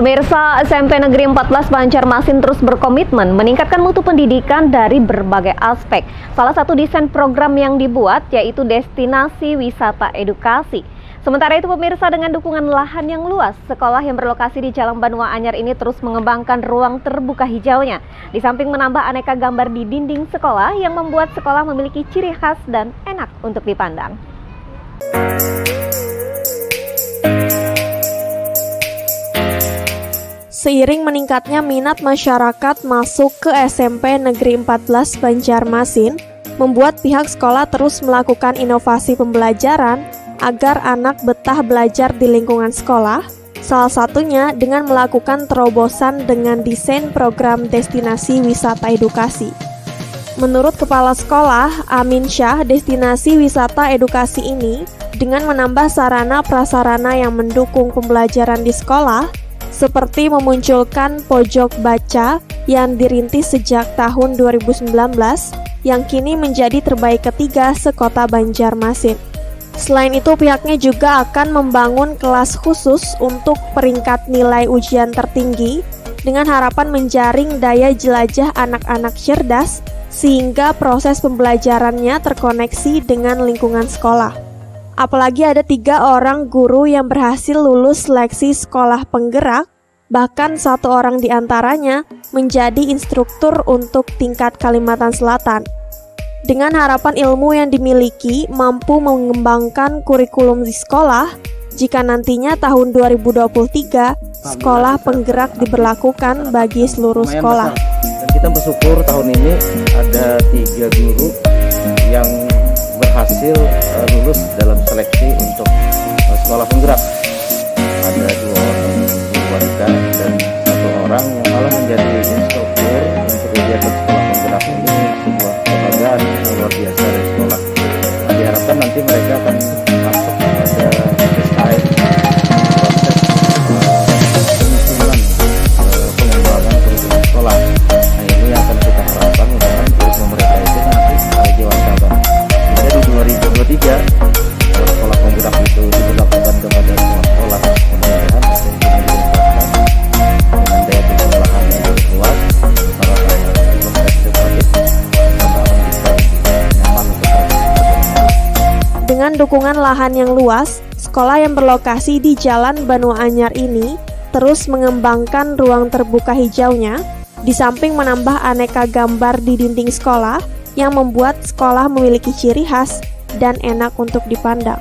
Pemirsa, SMP Negeri 14 Banjarmasin terus berkomitmen meningkatkan mutu pendidikan dari berbagai aspek. Salah satu desain program yang dibuat yaitu destinasi wisata edukasi. Sementara itu pemirsa, dengan dukungan lahan yang luas, sekolah yang berlokasi di Jalan Banua Anyar ini terus mengembangkan ruang terbuka hijaunya. Di samping menambah aneka gambar di dinding sekolah yang membuat sekolah memiliki ciri khas dan enak untuk dipandang. Seiring meningkatnya minat masyarakat masuk ke SMP Negeri 14 Banjarmasin, membuat pihak sekolah terus melakukan inovasi pembelajaran agar anak betah belajar di lingkungan sekolah, salah satunya dengan melakukan terobosan dengan desain program destinasi wisata edukasi. Menurut Kepala Sekolah, Amin Syah, destinasi wisata edukasi ini dengan menambah sarana-prasarana yang mendukung pembelajaran di sekolah, seperti memunculkan pojok baca yang dirintis sejak tahun 2019 yang kini menjadi terbaik ketiga sekota Banjarmasin. Selain itu, pihaknya juga akan membangun kelas khusus untuk peringkat nilai ujian tertinggi dengan harapan menjaring daya jelajah anak-anak cerdas sehingga proses pembelajarannya terkoneksi dengan lingkungan sekolah. Apalagi ada 3 orang guru yang berhasil lulus seleksi sekolah penggerak, bahkan 1 orang diantaranya menjadi instruktur untuk tingkat Kalimantan Selatan. Dengan harapan ilmu yang dimiliki mampu mengembangkan kurikulum di sekolah, jika nantinya tahun 2023 sekolah penggerak diberlakukan bagi seluruh sekolah. Dan kita bersyukur tahun ini ada 3 guru yang berhasil lulus dalam seleksi untuk sekolah penggerak. Ada 2 orang guru wanita dan 1 orang yang malah menjadi instruktur untuk kegiatan sekolah penggerak ini, sebuah kebanggaan luar biasa dari sekolah. Nah, diharapkan nanti mereka akan masuk pada selesai proses penyusunan pengembangan kurikulum sekolah. Nah, ini yang akan kita harapkan mudah-mudahan kurikulum mereka itu nanti jawa cabang. Jadi 2023 kalau sekolah penggerak itu diberlakukan kepada semua sekolah, mudah-mudahan dengan daya dukung lahan yang cukup luas, para kurikulum edukatif akan bisa nyaman untuk mereka. Dengan dukungan lahan yang luas, sekolah yang berlokasi di Jalan Banua Anyar ini terus mengembangkan ruang terbuka hijaunya, di samping menambah aneka gambar di dinding sekolah yang membuat sekolah memiliki ciri khas dan enak untuk dipandang.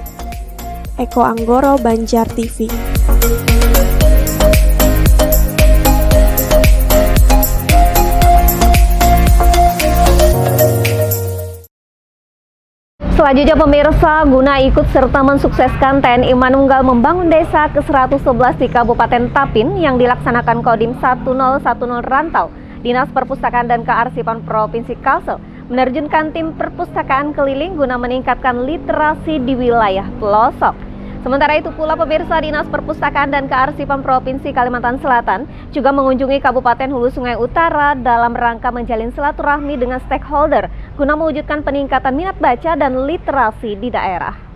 Eko Anggoro, Banjar TV. Selanjutnya pemirsa, guna ikut serta mensukseskan TNI Manunggal membangun desa ke-111 di Kabupaten Tapin yang dilaksanakan Kodim 1010 Rantau, Dinas Perpustakaan dan Kearsipan Provinsi Kalsel menerjunkan tim perpustakaan keliling guna meningkatkan literasi di wilayah pelosok. Sementara itu pula pemirsa, Dinas Perpustakaan dan Kearsipan Provinsi Kalimantan Selatan juga mengunjungi Kabupaten Hulu Sungai Utara dalam rangka menjalin silaturahmi dengan stakeholder guna mewujudkan peningkatan minat baca dan literasi di daerah.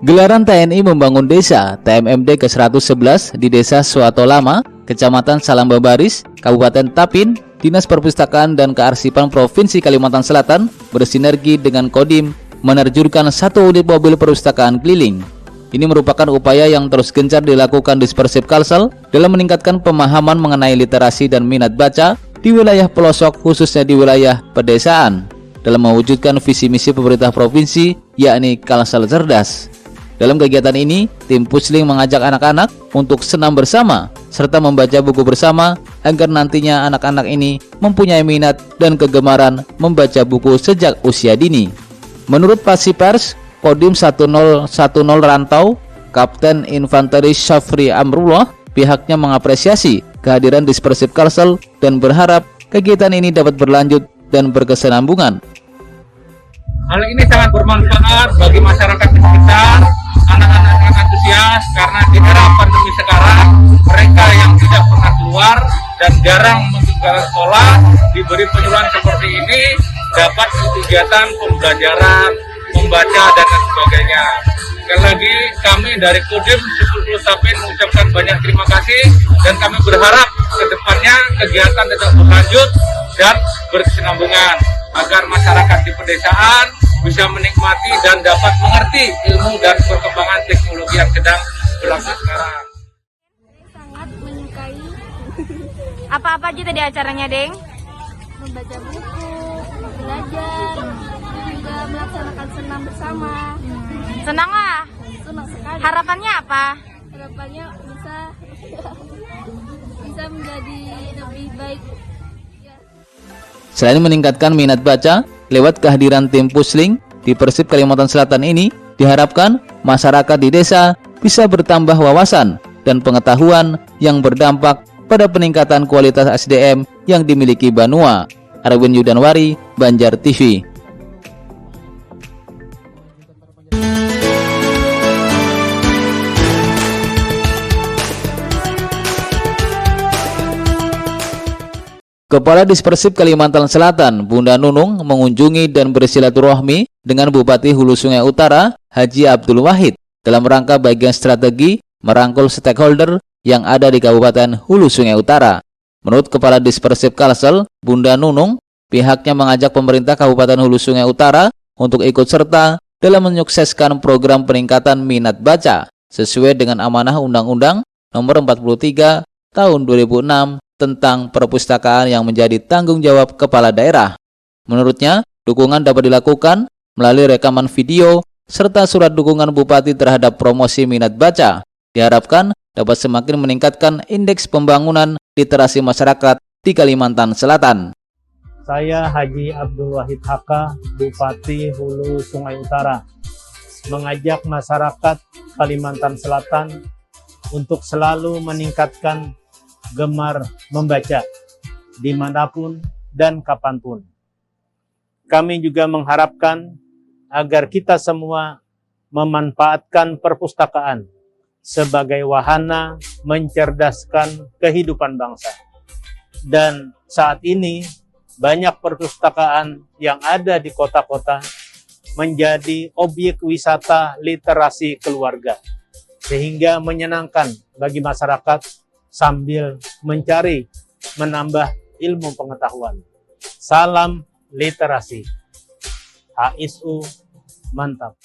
Gelaran TNI Membangun Desa TMMD ke-111 di Desa Suato Lama, Kecamatan Salambabaris, Kabupaten Tapin, Dinas Perpustakaan dan Kearsipan Provinsi Kalimantan Selatan bersinergi dengan Kodim menerjunkan 1 unit mobil perpustakaan keliling. Ini merupakan upaya yang terus gencar dilakukan Dispersif Kalsel dalam meningkatkan pemahaman mengenai literasi dan minat baca di wilayah pelosok, khususnya di wilayah pedesaan, dalam mewujudkan visi misi pemerintah provinsi, yakni Kalsel Cerdas. Dalam kegiatan ini, tim Pusling mengajak anak-anak untuk senam bersama serta membaca buku bersama agar nantinya anak-anak ini mempunyai minat dan kegemaran membaca buku sejak usia dini. Menurut Pasipers Kodim 1010 Rantau, Kapten Infanteri Syafri Amrullah, pihaknya mengapresiasi kehadiran Dispersif Kalsel dan berharap kegiatan ini dapat berlanjut dan berkesinambungan. Hal ini sangat bermanfaat bagi masyarakat sekitar, anak-anak yang antusias karena di era pandemi sekarang mereka yang tidak pernah keluar dan jarang meninggalkan sekolah diberi penyuluhan seperti ini dapat kegiatan pembelajaran, membaca dan lain sebagainya. Sekali lagi kami dari Kodim 10 Tapin mengucapkan banyak terima kasih dan kami berharap ke depannya kegiatan tetap berlanjut dan berkesinambungan agar masyarakat di pedesaan bisa menikmati dan dapat mengerti ilmu dan perkembangan teknologi yang sedang berlangsung sekarang. Sangat menyukai Apa-apa aja tadi acaranya, Deng? membaca buku, belajar, juga melaksanakan senam bersama. Senang lah. Senang sekali. Harapannya apa? Harapannya bisa menjadi lebih baik. Ya. Selain meningkatkan minat baca, lewat kehadiran tim Pusling di Persib Kalimantan Selatan ini, diharapkan masyarakat di desa bisa bertambah wawasan dan pengetahuan yang berdampak pada peningkatan kualitas SDM yang dimiliki Banua. Arwin Yudanwari, Banjar TV. Kepala Dispersip Kalimantan Selatan, Bunda Nunung, mengunjungi dan bersilaturahmi dengan Bupati Hulu Sungai Utara, Haji Abdul Wahid, dalam rangka bagian strategi merangkul stakeholder yang ada di Kabupaten Hulu Sungai Utara. Menurut Kepala Dispersip Kalsel, Bunda Nunung, pihaknya mengajak pemerintah Kabupaten Hulu Sungai Utara untuk ikut serta dalam menyukseskan program peningkatan minat baca sesuai dengan amanah Undang-Undang Nomor 43 Tahun 2006 tentang perpustakaan yang menjadi tanggung jawab kepala daerah. Menurutnya, dukungan dapat dilakukan melalui rekaman video serta surat dukungan Bupati terhadap promosi minat baca. Diharapkan dapat semakin meningkatkan indeks pembangunan literasi masyarakat di Kalimantan Selatan. Saya Haji Abdul Wahid Haka, Bupati Hulu Sungai Utara, mengajak masyarakat Kalimantan Selatan untuk selalu meningkatkan gemar membaca dimanapun dan kapanpun. Kami juga mengharapkan agar kita semua memanfaatkan perpustakaan sebagai wahana mencerdaskan kehidupan bangsa. Dan saat ini banyak perpustakaan yang ada di kota-kota menjadi objek wisata literasi keluarga, sehingga menyenangkan bagi masyarakat sambil mencari menambah ilmu pengetahuan. Salam literasi. HSU mantap.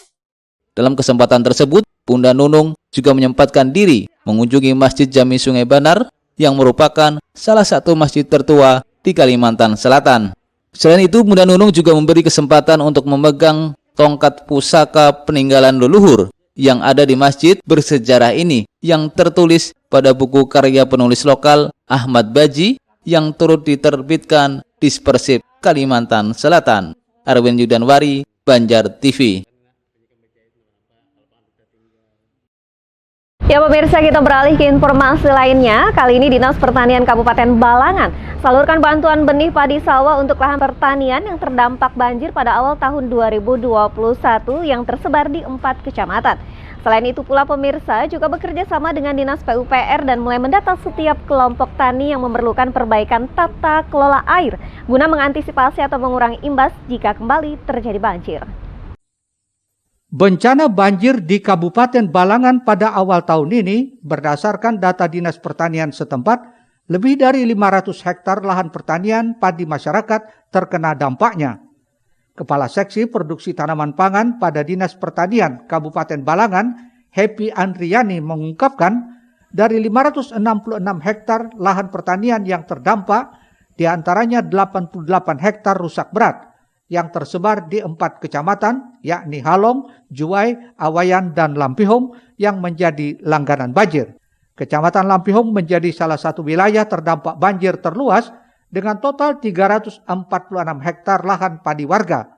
Dalam kesempatan tersebut, Bunda Nunung juga menyempatkan diri mengunjungi Masjid Jami Sungai Banar yang merupakan salah satu masjid tertua di Kalimantan Selatan. Selain itu, Bunda Nunung juga memberi kesempatan untuk memegang tongkat pusaka peninggalan leluhur yang ada di masjid bersejarah ini yang tertulis pada buku karya penulis lokal Ahmad Baji yang turut diterbitkan Dispersip Kalimantan Selatan. Arwin Yudanwari, Banjar TV. Ya pemirsa, kita beralih ke informasi lainnya. Kali ini Dinas Pertanian Kabupaten Balangan salurkan bantuan benih padi sawah untuk lahan pertanian yang terdampak banjir pada awal tahun 2021 yang tersebar di 4 kecamatan. Selain itu pula pemirsa juga bekerja sama dengan Dinas PUPR dan mulai mendata setiap kelompok tani yang memerlukan perbaikan tata kelola air guna mengantisipasi atau mengurangi imbas jika kembali terjadi banjir. Bencana banjir di Kabupaten Balangan pada awal tahun ini berdasarkan data Dinas Pertanian setempat, lebih dari 500 hektar lahan pertanian padi masyarakat terkena dampaknya. Kepala Seksi Produksi Tanaman Pangan pada Dinas Pertanian Kabupaten Balangan, Happy Andriani mengungkapkan, dari 566 hektar lahan pertanian yang terdampak, diantaranya 88 hektar rusak berat, yang tersebar di 4 kecamatan, yakni Halong, Juwai, Awayan, dan Lampihong yang menjadi langganan banjir. Kecamatan Lampihong menjadi salah satu wilayah terdampak banjir terluas dengan total 346 hektar lahan padi warga.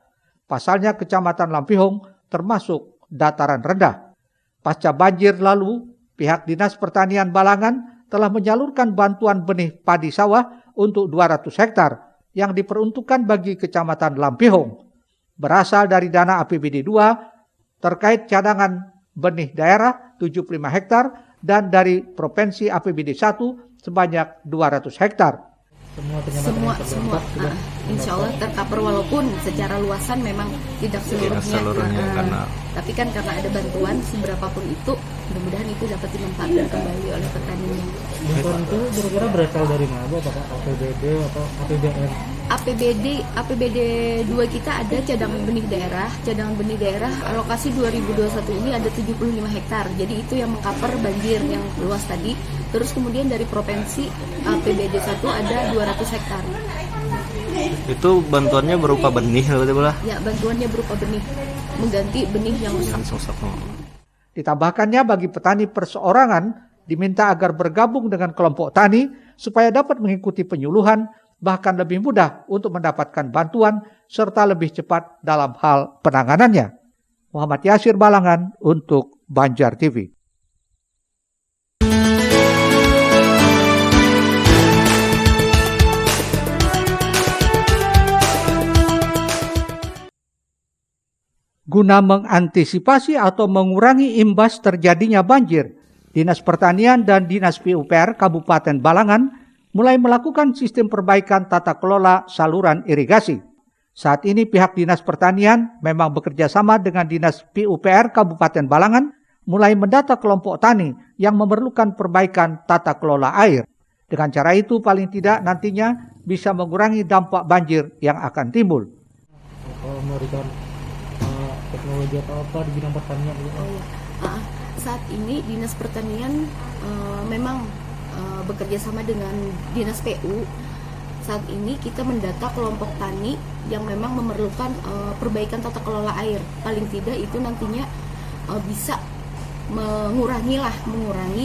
Pasalnya Kecamatan Lampihong termasuk dataran rendah. Pasca banjir lalu, pihak Dinas Pertanian Balangan telah menyalurkan bantuan benih padi sawah untuk 200 hektar yang diperuntukkan bagi Kecamatan Lampihong. berasal dari dana APBD 2 terkait cadangan benih daerah 75 hektar dan dari Provinsi APBD 1 sebanyak 200 hektar. Semua insya Allah tercover, walaupun secara luasan memang tidak seluruhnya, tapi kan karena ada bantuan seberapapun itu, mudah-mudahan itu dapat dimanfaatkan kembali oleh petaninya. Bantuan itu kira-kira berasal dari mana, apakah APBD atau APBN? APBD 2 kita ada cadangan benih daerah alokasi 2021 ini ada 75 hektar, jadi itu yang mengcover banjir yang luas tadi. Terus kemudian dari provinsi APBD 1 ada 200 hektar. Itu bantuannya berupa benih, betul? Ya, bantuannya berupa benih, mengganti benih yang rusak. Ditambahkannya bagi petani perseorangan diminta agar bergabung dengan kelompok tani supaya dapat mengikuti penyuluhan, bahkan lebih mudah untuk mendapatkan bantuan serta lebih cepat dalam hal penanganannya. Muhammad Yasir Balangan untuk Banjar TV. Guna mengantisipasi atau mengurangi imbas terjadinya banjir, Dinas Pertanian dan Dinas PUPR Kabupaten Balangan mulai melakukan sistem perbaikan tata kelola saluran irigasi. Saat ini pihak Dinas Pertanian memang bekerja sama dengan Dinas PUPR Kabupaten Balangan mulai mendata kelompok tani yang memerlukan perbaikan tata kelola air. Dengan cara itu paling tidak nantinya bisa mengurangi dampak banjir yang akan timbul. Memberikan teknologi atau apa di bidang pertanian? Saat ini Dinas Pertanian memang bekerja sama dengan Dinas PU. Saat ini kita mendata kelompok tani yang memang memerlukan perbaikan tata kelola air. Paling tidak itu nantinya bisa mengurangi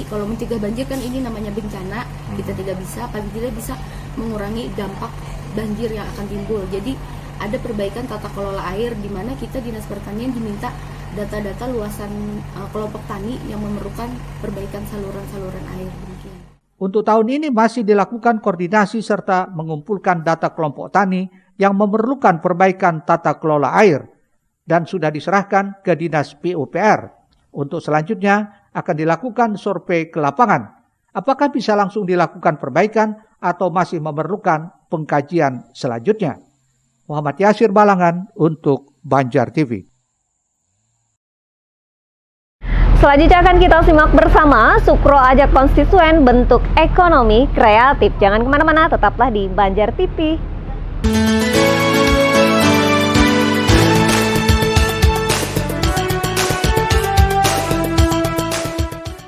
kalau mencegah banjir kan ini namanya bencana, kita tidak bisa, paling tidak bisa mengurangi dampak banjir yang akan timbul. Jadi ada perbaikan tata kelola air di mana kita Dinas Pertanian diminta data-data luasan kelompok tani yang memerlukan perbaikan saluran-saluran air. Demikian. Untuk tahun ini masih dilakukan koordinasi serta mengumpulkan data kelompok tani yang memerlukan perbaikan tata kelola air dan sudah diserahkan ke Dinas PUPR. Untuk selanjutnya akan dilakukan survei ke lapangan. Apakah bisa langsung dilakukan perbaikan atau masih memerlukan pengkajian selanjutnya? Muhammad Yasir Balangan untuk Banjar TV. Selanjutnya akan kita simak bersama, Sukro ajak konstituen bentuk ekonomi kreatif. Jangan kemana-mana, tetaplah di Banjar TV.